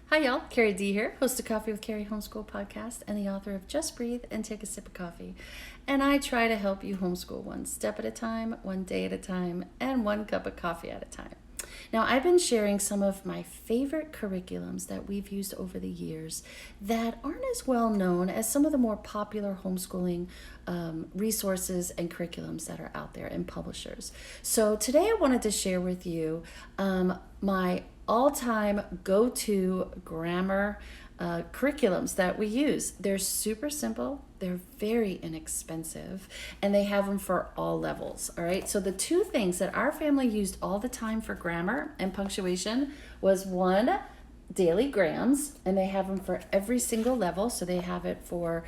Hi y'all, Carrie D here, host of Coffee with Carrie Homeschool Podcast and the author of Just Breathe and Take a Sip of Coffee. And I try to help you homeschool one step at a time, one day at a time, and one cup of coffee at a time. Now, I've been sharing some of my favorite curriculums that we've used over the years that aren't as well known as some of the more popular homeschooling resources and curriculums that are out there and publishers. So today I wanted to share with you my all-time go-to grammar curriculums that we use. They're super simple, they're very inexpensive, and they have them for all levels. All right, so the two things that our family used all the time for grammar and punctuation was one, daily grams, and they have them for every single level. So they have it for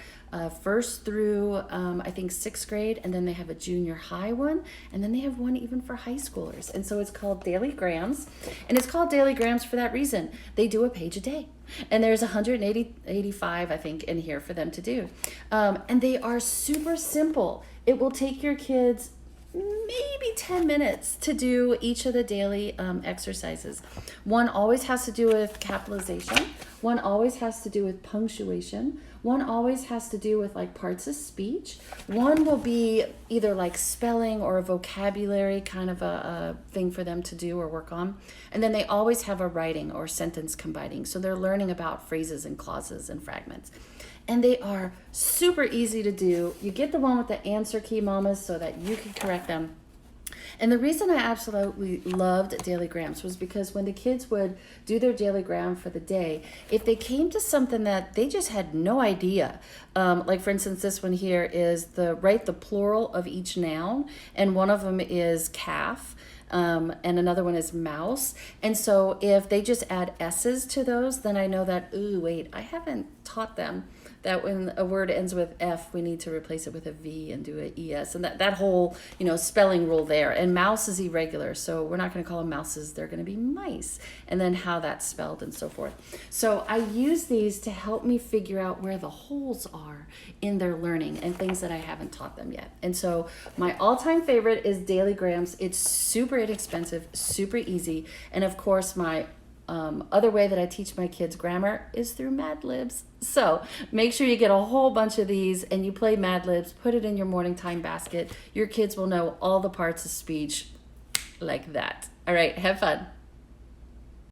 first through I think sixth grade, and then they have a junior high one, and then they have one even for high schoolers. And so it's called daily grams, and it's called daily grams for that reason. They do a page a day, and there's 185 I think in here for them to do, and they are super simple. It will take your kids maybe 10 minutes to do each of the daily exercises. One always has to do with capitalization. One always has to do with punctuation. One always has to do with like parts of speech. One will be either like spelling or a vocabulary kind of a thing for them to do or work on. And then they always have a writing or sentence combining. So they're learning about phrases and clauses and fragments. And they are super easy to do. You get the one with the answer key, mamas, so that you can correct them. And the reason I absolutely loved daily grams was because when the kids would do their daily gram for the day, if they came to something that they just had no idea, like for instance, this one here is write the plural of each noun, and one of them is calf. And another one is mouse. And so if they just add S's to those, then I know that, ooh, wait, I haven't taught them that when a word ends with F, we need to replace it with a V and do an ES. And that whole, spelling rule there. And mouse is irregular, so we're not going to call them mouses. They're going to be mice. And then how that's spelled and so forth. So I use these to help me figure out where the holes are in their learning and things that I haven't taught them yet. And so my all-time favorite is daily grams. It's super inexpensive, super easy. And of course, my other way that I teach my kids grammar is through Mad Libs. So make sure you get a whole bunch of these and you play Mad Libs, put it in your morning time basket. Your kids will know all the parts of speech like that. All right, have fun.